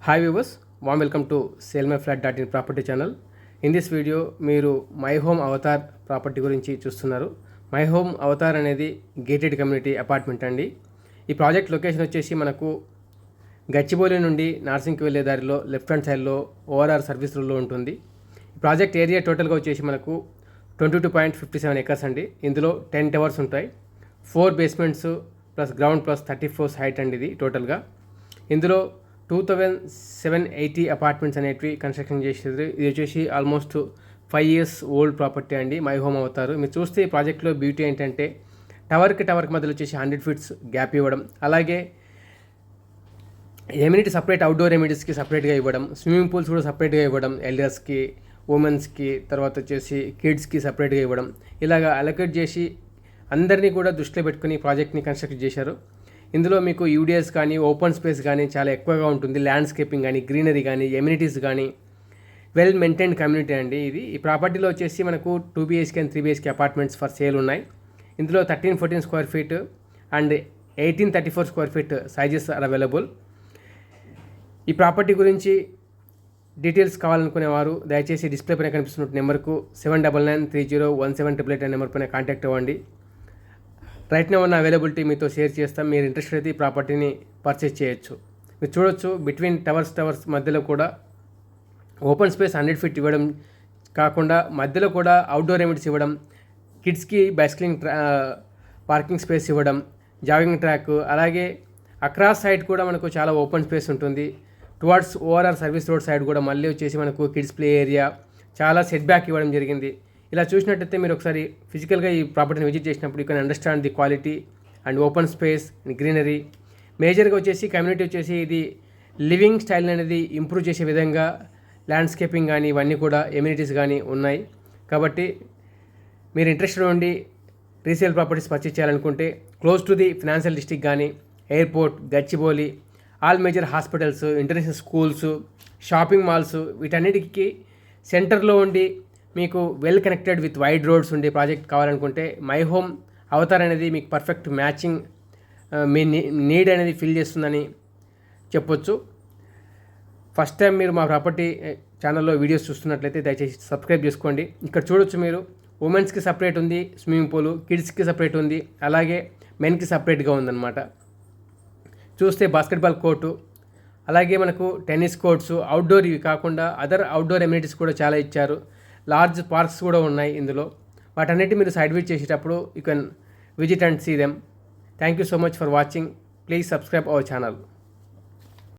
Hi viewers, warm welcome to SellMyFlat.in property channel. In this video మీరు my home Avatar property గురించి చూస్తున్నారు. My home avatar అనేది gated community apartment అండి. ఈ project location వచ్చేసి మనకు గచ్చిబౌలి నుండి నార్సింగ్కి వెళ్ళే దారిలో లెఫ్ట్ హ్యాండ్ సైడ్లో ఓఆర్ఆర్ సర్వీస్ రూల్లో ఉంటుంది. ఈ ప్రాజెక్ట్ ఏరియా టోటల్గా వచ్చేసి మనకు 22.57 acres అండి. ఇందులో 10 towers ఉంటాయి. 4 basements plus ground plus 30 floors height అండి. ఇది టోటల్గా ఇందులో 2780 అపార్ట్మెంట్స్ అనేటివి కన్స్ట్రక్షన్ చేసేది. ఇది వచ్చేసి ఆల్మోస్ట్ 5 years ఓల్డ్ ప్రాపర్టీ అండి. మై హోమ్ అవుతారు. మీరు చూస్తే ఈ ప్రాజెక్ట్లో బ్యూటీ ఏంటంటే టవర్కి మధ్యలో వచ్చేసి 100 feet గ్యాప్ ఇవ్వడం, అలాగే ఎమ్యూనిటీ సపరేట్ అవుట్డోర్ ఎమ్యూనిటీస్కి సపరేట్గా ఇవ్వడం, స్విమ్మింగ్ పూల్స్ కూడా సపరేట్గా ఇవ్వడం, ఎల్డర్స్కి, ఉమెన్స్కి, తర్వాత వచ్చేసి కిడ్స్కి సపరేట్గా ఇవ్వడం, ఇలాగా అలొకేట్ చేసి అందరినీ కూడా దృష్టిలో పెట్టుకుని ప్రాజెక్ట్ని కన్స్ట్రక్ట్ చేశారు. ఇందులో మీకు యూడిఎస్ కానీ ఓపెన్ స్పేస్ కానీ చాలా ఎక్కువగా ఉంటుంది. ల్యాండ్స్కేపింగ్ కానీ, గ్రీనరీ కానీ, ఎమ్యూనిటీస్ కానీ, వెల్ మెయింటైన్డ్ కమ్యూనిటీ అండి ఇది. ఈ ప్రాపర్టీలో వచ్చేసి మనకు 2 BHK and 3 BHK apartments for sale ఉన్నాయి. ఇందులో 1314 square feet and 1834 square feet sizes are available. ఈ ప్రాపర్టీ గురించి డీటెయిల్స్ కావాలనుకునేవారు దయచేసి డిస్ప్లే పైన కనిపిస్తున్న నెంబర్కు 7993017888 నెంబర్ పైన కాంటాక్ట్ అవ్వండి. రైట్ నౌ ఉన్న అవైలబిలిటీ మీతో షేర్ చేస్తాం. మీరు ఇంట్రెస్ట్ అయితే ఈ ప్రాపర్టీని పర్చేస్ చేయొచ్చు. మీరు చూడొచ్చు, బిట్వీన్ టవర్స్ మధ్యలో కూడా ఓపెన్ స్పేస్ 100 feet ఇవ్వడం కాకుండా మధ్యలో కూడా అవుట్డోర్ ఎమిట్స్ ఇవ్వడం, కిడ్స్కి బైస్కిలింగ్ పార్కింగ్ స్పేస్ ఇవ్వడం, జాగింగ్ ట్రాక్, అలాగే అక్రాస్ సైడ్ కూడా మనకు చాలా ఓపెన్ స్పేస్ ఉంటుంది. Towards ORR service road side కూడా మళ్ళీ వచ్చేసి మనకు కిడ్స్ ప్లే ఏరియా, చాలా సెట్ బ్యాక్ ఇవ్వడం జరిగింది. ఇలా చూసినట్టయితే మీరు ఒకసారి ఫిజికల్గా ఈ ప్రాపర్టీని విజిట్ చేసినప్పుడు you can understand the quality and open space and greenery. మేజర్గా వచ్చేసి కమ్యూనిటీ వచ్చేసి ఇది లివింగ్ స్టైల్ అనేది ఇంప్రూవ్ చేసే విధంగా ల్యాండ్స్కేపింగ్ కానీ ఇవన్నీ కూడా ఎమ్యూనిటీస్ కానీ ఉన్నాయి. కాబట్టి మీరు ఇంట్రెస్టెడ్ ఉండి రీసేల్ ప్రాపర్టీస్ పర్చేస్ చేయాలనుకుంటే close to the financial district కానీ, airport, Gachibowli, all major hospitals, international schools, shopping malls, వీటన్నిటికీ సెంటర్లో ఉండి మీకు well connected with wide roads ఉండే ప్రాజెక్ట్ కావాలనుకుంటే మై హోమ్ అవతార్ అనేది మీకు పర్ఫెక్ట్ మ్యాచింగ్ మీ నీడ్ అనేది ఫిల్ చేస్తుందని చెప్పొచ్చు. ఫస్ట్ టైం మీరు మా ప్రాపర్టీ ఛానల్లో వీడియోస్ చూస్తున్నట్లయితే దయచేసి సబ్స్క్రైబ్ చేసుకోండి. ఇక్కడ చూడొచ్చు మీరు ఉమెన్స్కి సపరేట్ ఉంది స్విమ్మింగ్ పూల్, కిడ్స్కి సపరేట్ ఉంది, అలాగే మెన్కి సపరేట్గా ఉందన్నమాట. చూస్తే బాస్కెట్బాల్ కోర్టు, అలాగే మనకు టెన్నిస్ కోర్ట్స్, అవుట్డోర్ ఇవి కాకుండా అదర్ అవుట్డోర్ ఎమ్యూనిటీస్ కూడా చాలా ఇచ్చారు. లార్జ్ పార్క్స్ కూడా ఉన్నాయి ఇందులో. వాటన్నిటి మీరు సైడ్ విజిట్ చేసేటప్పుడు you can visit and see them. Thank you so much for watching. Please subscribe our channel.